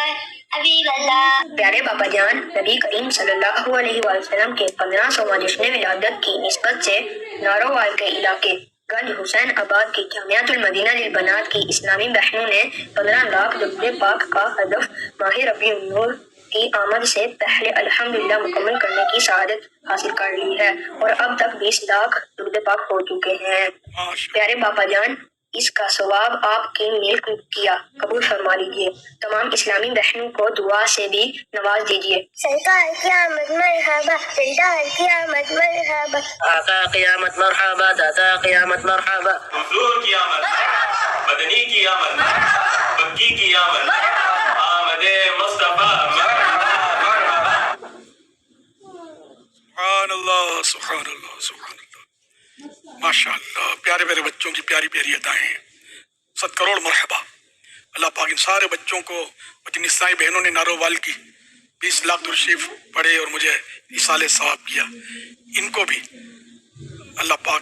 حبیب اللہ۔ پیارے بابا جان نبی کریم صلی اللہ علیہ وسلم کے 1500واں جشن ولادت کی نسبت سے نارووال کے علاقے گنج حسین آباد کی جامعۃ المدینہ للبنات کی اسلامی بہنوں نے 15 لاکھ درود پاک کا ہدف ماہ ربیع النور کی آمد سے پہلے الحمدللہ مکمل کرنے کی سعادت حاصل کر لی ہے، اور اب تک 20 لاکھ درود پاک ہو چکے ہیں۔ پیارے بابا جان اس کا ثواب آپ کے ملک کیا قبول فرما لیجیے، تمام اسلامی بہنوں کو دعا سے بھی نواز دیجیے۔ سرکار کی آمد مرحبا، دلدار کی آمد مرحبا، آقا قیامت مرحبا، داتا قیامت مرحبا، حضور کی آمد، مدنی کی آمد، مکی کی آمد، آمد مصطفیٰ مرحبا مرحبا۔ سبحان اللہ سبحان اللہ سبحان اللہ، ماشاء اللہ، پیارے پیارے بچوں کی پیاری پیاری ادائیں، 100 کروڑ مرحبا۔ اللہ پاک ان سارے بچوں کو، جن عیسائی بہنوں نے نارووال کی 20 لاکھ درود شریف پڑھے اور مجھے ایصال ثواب کیا، ان کو بھی اللہ پاک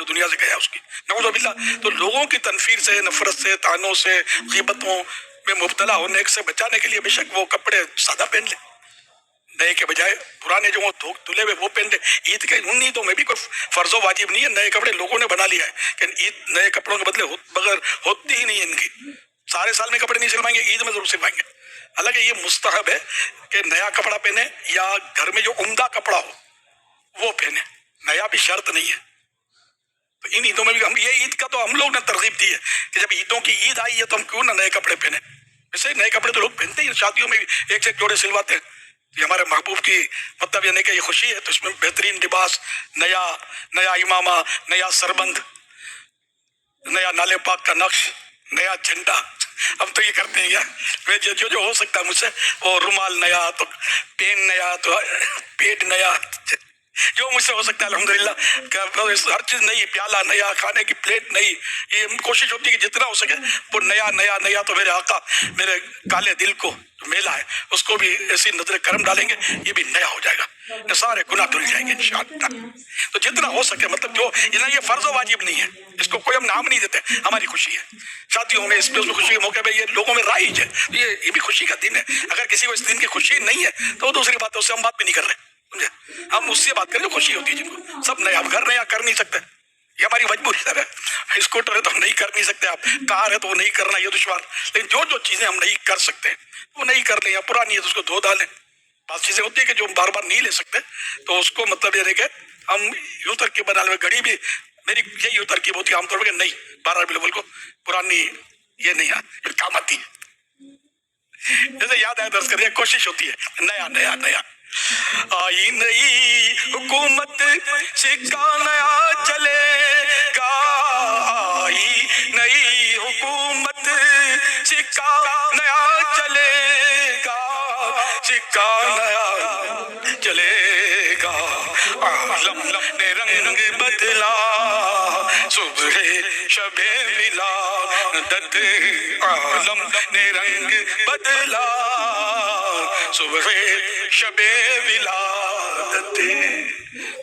جو دنیا سے گیا اس کی، نعوذ باللہ. تو لوگوں کی تنفیر سے، نفرت سے، طعنوں سے، غیبتوں میں مبتلا ہونے سے بچانے کے لیے بے شک وہ کپڑے سادہ پہن لے، نئے کے بجائے پرانے جو دھلے ہوئے وہ پہن لے. عید کے ان عیدوں میں بھی کوئی فرض و واجب نہیں ہے، نئے کپڑے لوگوں نے بنا لیا ہے کہ عید نئے کپڑوں کے بدلے بغیر ہوتی ہی نہیں ہے ان کی. سارے سال میں کپڑے نہیں سلوائیں گے، عید میں ضرور سلوائیں گے. حالانکہ یہ مستحب ہے کہ نیا کپڑا پہنے یا گھر میں جو عمدہ کپڑا ہو وہ پہنے، نیا بھی شرط نہیں ہے. تو ان عیدوں میں بھی ہم یہ عید کا تو ہم لوگ نے ترغیب دی ہے کہ جب عیدوں کی عید آئی ہے تو ہم کیوں نہ نئے کپڑے پہنے. ویسے نئے کپڑے تو لوگ پہنتے ہی، شادیوں میں بھی ایک سے ایک جوڑے سلواتے ہیں. یہ ہمارے محبوب کی مطلب یعنی کہ یہ خوشی ہے تو اس میں بہترین لباس، نیا امامہ، نیا سربند، نیا نالے پاک کا نقش، نیا جھنڈا. ہم تو یہ کرتے ہیں یار، میں جو ہو سکتا ہے مجھ سے، وہ رومال نیا، تو پین نیا، تو پیٹ نیا، جو مجھ سے ہو سکتا ہے الحمدللہ. ہر چیز نئی، پیالہ نیا، کھانے کی پلیٹ نئی. یہ کوشش ہوتی ہے کہ جتنا ہو سکے وہ نیا. تو میرے آقا میرے کالے دل کو میلا ہے اس کو بھی ایسی نظر کرم ڈالیں گے، یہ بھی نیا ہو جائے گا، یہ سارے گناہ دھل جائیں گے انشاءاللہ. تو جتنا ہو سکے مطلب جو یہ فرض و واجب نہیں ہے، اس کو کوئی ہم نام نہیں دیتے، ہماری خوشی ہے. شادیوں میں اس میں خوشی کے موقع پہ یہ لوگوں میں رائج ہے، یہ بھی خوشی کا دن ہے. اگر کسی کو اس دن کی خوشی نہیں ہے تو وہ دوسری بات ہے، اس سے ہم بات بھی نہیں کر رہے. ہم اس سے بات کریں جو خوشی ہوتی ہے جن کو. سب نیا، اب گھر نیا کر نہیں سکتے، یہ ہماری مجبوری ہے. اسکوٹر ہے تو ہم نہیں کر نہیں سکتے، آپ کار ہے تو وہ نہیں کرنا، یہ دشوار. لیکن جو چیزیں ہم نہیں کر سکتے وہ نہیں کر لیں، یا پرانی ہے تو اس کو دھو ڈالیں. بعض چیزیں ہوتی ہے کہ جو بار بار نہیں لے سکتے تو اس کو مطلب یہ ہے کہ ہم یوں ترکیب بنا لیں. گھڑی بھی میری یہی یوں ترکیب ہوتی ہے عام طور پر کہ نہیں 12 بالکل کو پرانی یہ نہیں ہے، کام آتی ہے. جیسے یاد آئے درس کر دیا، کوشش ہوتی ہے نیا. آئی نئی حکومت سکہ نیا چلے گا، آئی نئی حکومت سکہ نیا چلے گا، سکہ نیا چلے گا. عالم نے رنگ بدلا، صبح شب ولادت، عالم نے رنگ بدلا، صبح شب ولادت.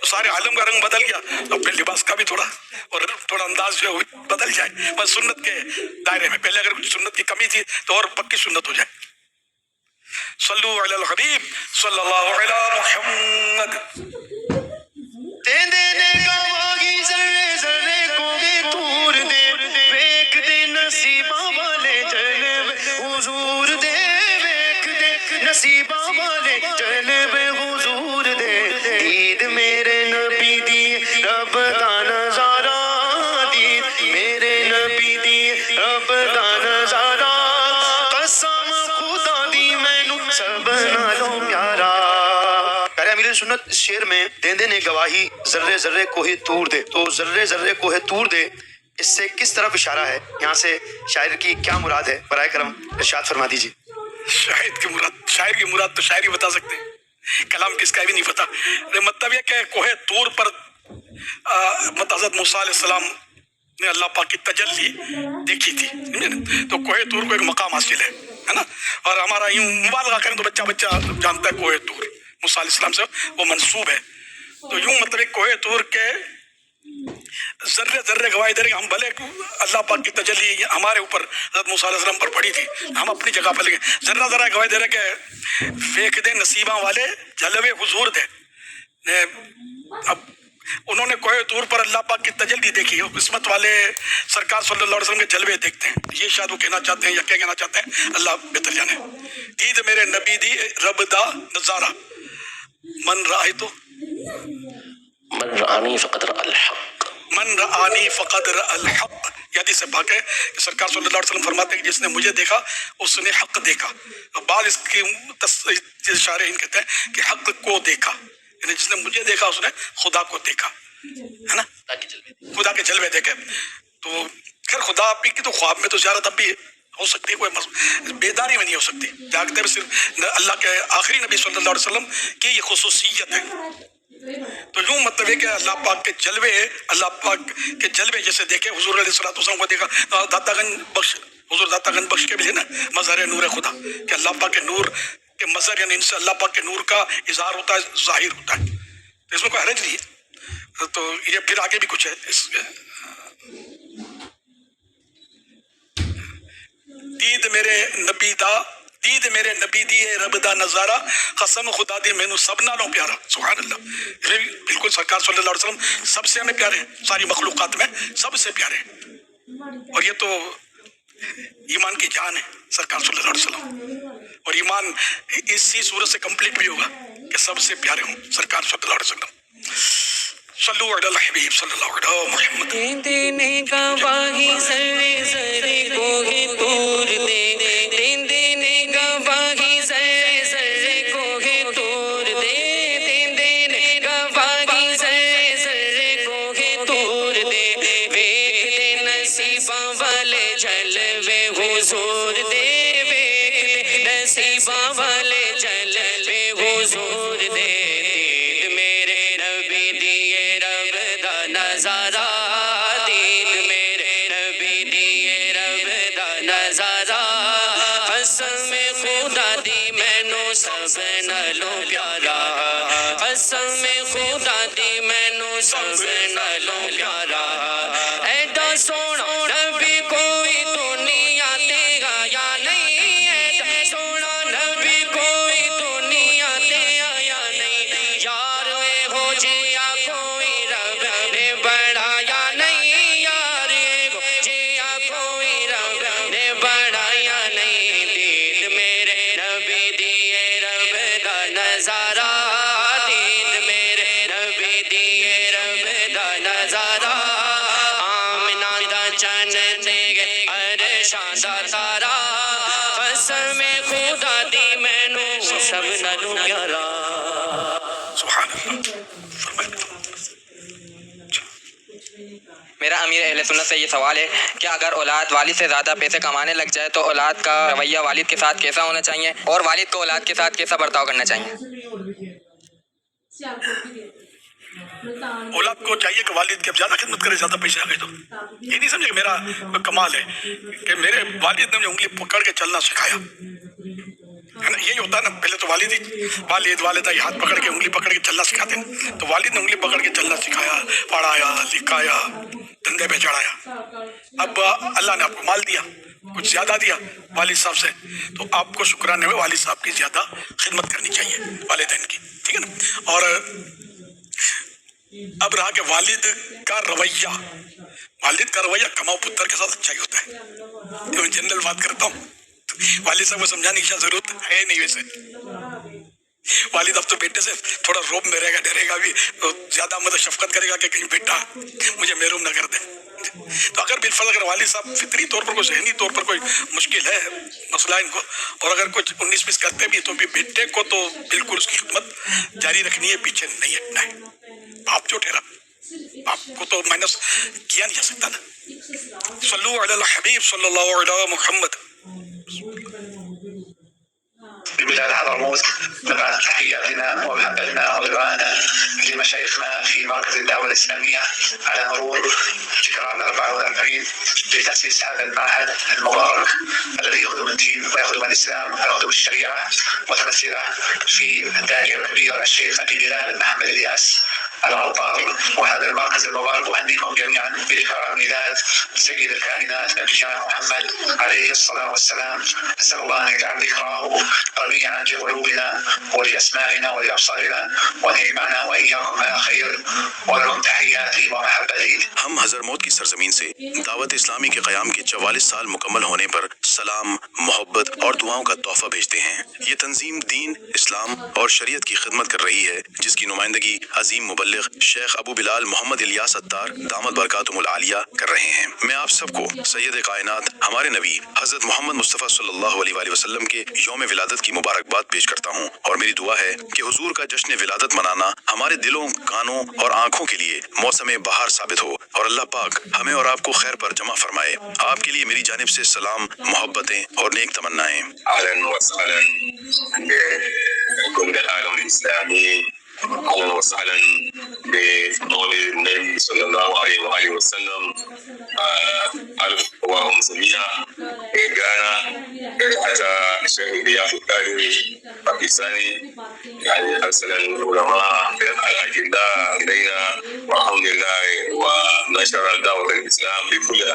سارے عالم کا رنگ بدل گیا تو اپنے لباس کا بھی تھوڑا انداز جو ہے بدل جائے، بس سنت کے دائرے میں. پہلے اگر کچھ سنت کی کمی تھی تو اور پکی سنت ہو جائے. صلو علی الحبیب صلی اللہ علی محمد. دینے گواہی ذرے ذرے کو بھی دور دے، ویک دے نصیبہ والے جلوے حضور دے، ویک دے نصیبہ والے جلوے حضور دے. عید میرے نبی دی رب دا نظارہ، عید میرے نبی دی رب دا نظارہ، قسم خدا دی مینوں سب نالوں پیارا. امیر سنت اس شعر میں دیندے نے گواہی ذرے ذرے کوہ طور دے، تو ذرے ذرے کوہ طور دے اس سے کس طرف اشارہ ہے؟ یہاں سے شاعر کی کیا مراد ہے؟ برائے کرم ارشاد فرما دیجیے. شاعر کی مراد تو شاعر ہی بتا سکتے ہیں، کلام کس کا بھی نہیں پتا. مطلب یہ کہ کوہ طور پر حضرت موسیٰ علیہ السلام نے اللہ پاک کی تجلی دیکھی تھی، تو کوہ طور کو ایک مقام حاصل ہے نا. اور ہمارا یوں مبالغہ کریں تو بچہ جانتا ہے کوہ طور موسیٰ علیہ السلام سے وہ منسوب ہے. تو یوں مطلب ایک کوہ طور کے ذرے ذرے گواہی دے رہے ہم، بھلے اللہ پاک کی تجلی ہمارے اوپر حضرت موسیٰ علیہ السلام پر پڑی تھی، ہم اپنی جگہ پر لگے ذرہ ذرہ گواہی دے رہے کہ فیک دے نصیباں والے جلوے حضور دے. اب انہوں نے کوہ طور پر اللہ پاک کی تجلی دیکھی، قسمت والے سرکار صلی اللہ علیہ وسلم کے جلوے دیکھتے ہیں. یہ شاید وہ کہنا چاہتے ہیں یا کیا کہنا چاہتے ہیں اللہ بہتر جانے. عید میرے نبی دی رب دا نظارہ، من رائے تو من رآنی فقد رأى الحق، من رآنی فقد رأى الحق. یہ حدیث پاک ہے کہ سرکار صلی اللہ علیہ وسلم فرماتے ہیں کہ جس نے مجھے دیکھا اس نے حق دیکھا. بعض اس کی شارحین کہتے ہیں کہ حق کو دیکھا، یعنی جس نے مجھے دیکھا اس نے خدا کو دیکھا، ہے نا، خدا کے جلوے دیکھے. تو خیر خدا آپ کی تو خواب میں تو زیارت اب بھی ہو سکتی ہے، کوئی بیداری میں نہیں ہو سکتی. جاگتے میں صرف اللہ کے آخری نبی صلی اللہ علیہ وسلم کی یہ خصوصیت ہے. تو یوں مطلب ہے کہ اللہ پاک کے جلوے، اللہ پاک کے جلوے جیسے دیکھے حضور علیہ السلام کو دیکھا. داتا گنج بخش، حضور داتا گنج بخش کے بھی ہے نا مظہر نور خدا، کہ اللہ پاک کے نور کے مظہر، یعنی ان سے اللہ پاک کے نور کا اظہار ہوتا ہے، ظاہر ہوتا ہے. تو اس میں کوئی حرج نہیں ہے. تو یہ پھر آگے بھی کچھ ہے اس دید میرے نبی دی رب دا نظارہ قسم خدا دی مینوں سب نالوں پیارا. سبحان اللہ. یہ بالکل سرکار صلی اللہ علیہ وسلم سب سے ہمیں پیارے ہیں، ساری مخلوقات میں سب سے پیارے ہیں. اور یہ تو ایمان کی جان ہے سرکار صلی اللہ علیہ وسلم. اور ایمان اسی صورت سے کمپلیٹ بھی ہوگا کہ سب سے پیارے ہوں سرکار صلی اللہ علیہ وسلم. صلو علی الحبیب صلی اللہ علیہ محمد. دینے کا واہی ذرے ذرے کو ہی تور دے، دینے کا واہی ذرے ذرے کو ہی تور دے، دینے کا واہی ذرے ذرے کو ہی تور دے. ویکھ دے نصیباں والے جلوے حضور دے، ویکھ دے نصیباں والے جلوے حضور دے. دید میرے نبی دیے رب دا نظارہ، دید میرے نبی دیے رب دا نظارہ. قسم خدا دی مینوں سب نالوں پیارا، قسم خدا دی مینوں سب نالوں پیارا. ایڈا سونا نبی کوئی دنیا تے آیا نہیں، ایڈا سونا نبی کوئی دنیا تے آیا نہیں. یار ہو جیا کوئی رب نے بڑھایا نہیں، یار ہو جیا کوئی رب نے بڑھایا نہیں. دید میرے نبی دیے رب دا نظارہ، دید میرے نبی دیے رب دا نظارہ. آمنہ دا چن تے عرشاں دا تارا، قسم خدا دی مینوں سب نالوں پیارا. سبحان اللہ. میرا امیر اہل سنت سے یہ سوال ہے کہ اگر اولاد والد سے زیادہ پیسے کمانے لگ جائے تو اولاد کا رویہ والد کے ساتھ کیسا ہونا چاہیے، اور والد کو اولاد کے ساتھ کیسا برتاؤ کرنا چاہیے؟ اولاد کو چاہیے کہ والد کی اب زیادہ خدمت کرے، زیادہ پیسے آ گئے تو یہ نہیں سمجھے کہ میرا کمال ہے کہ میرے والد نے مجھے انگلی پکڑ کے چلنا سکھایا ہے نا. یہی ہوتا ہے نا، پہلے تو والدہ یہ ہاتھ پکڑ کے انگلی پکڑ کے چلنا سکھاتے ہیں. تو والد نے انگلی پکڑ کے چلنا سکھایا، پڑھایا لکھایا، دھندے پہ چڑھایا. اب اللہ نے آپ کو مال دیا، کچھ زیادہ دیا والد صاحب سے، تو آپ کو شکرانے میں والد صاحب کی زیادہ خدمت کرنی چاہیے، والدین کی. ٹھیک ہے نا. اور اب رہا کہ والد کا رویہ کماؤ پتر کے ساتھ اچھا ہی ہوتا ہے. میں جنرل بات کرتا ہوں، والد صاحب کو سمجھانے کی ضرورت ہے نہیں. ویسے والد اب تو بیٹے سے تھوڑا روب میں رہے گا، ڈرے گا بھی، زیادہ مدد شفقت کرے گا کہ کہیں بیٹا مجھے محروم نہ کر دے. تو اگر بالفرض اگر والد صاحب فطری طور پر کوئی ذہنی طور پر کوئی مشکل ہے مسئلہ ان کو، اور اگر کچھ 19-20 کرتے بھی تو بھی بیٹے کو تو بالکل اس کی خدمت جاری رکھنی ہے، پیچھے نہیں ہٹنا ہے. باپ جو ٹھہرا، باپ کو تو مائنس کیا نہیں جا سکتا نا. صلو علی الحبیب صلی اللہ علیہ محمد. بلاد حضرموت، نبعث تحياتنا ومحبتنا ورضانا لمشايخنا في مركز الدعوة الإسلامية على مرور ذكرى 44 لتأسيس هذا المعهد المبارك الذي يخدم الدين ويخدم الإسلام ويخدم الشريعة، متمثلة في الداعية الكبير الشيخ أبي بلال محمد الياس الغطار. وهذا المركز المبارك أهنيكم جميعا بذكرى ميلاد سيد الكائنات نبينا محمد عليه الصلاة والسلام. أسأل الله أن يجعل ذكراه ربيعا لقلوبنا ولأسماعنا ولأبصارنا، وأن يجمعنا وإياكم على خير. ولكم تحياتي ومحبتي. ہم حضرموت کی سرزمین سے دعوت اسلامی کے قیام کے 44 سال مکمل ہونے پر سلام، محبت اور دعاؤں کا تحفہ بھیجتے ہیں. یہ تنظیم دین، اسلام اور شریعت کی خدمت کر رہی ہے، جس کی نمائندگی عظیم مبلغ شیخ ابو بلال محمد الیاس اتار دامت برکاتہم العالیہ کر رہے ہیں. میں آپ سب کو سید کائنات ہمارے نبی حضرت محمد مصطفیٰ صلی اللہ علیہ وآلہ وسلم کے یوم ولادت کی مبارکباد پیش کرتا ہوں، اور میری دعا ہے کہ حضور کا جشن ولادت منانا ہمارے دلوں، کانوں اور آنکھوں کے لیے موسم بہار ثابت ہو، اور اللہ پاک ہمیں اور آپ کو خیر پر جمع فرمائے. آپ کے لیے میری جانب سے سلام، محبتیں اور نیک تمنائیں. اهلا وسهلا بكل العالم الاسلامي، اهلا وسهلا بفضل النبي صلى الله عليه واله وسلم. الف وامسميه غانا حتى شهد يا فكاري باكستاني، يعني ارسل العلماء الاجلاء الينا والحمد لله ونشر دعوة الإسلام في كل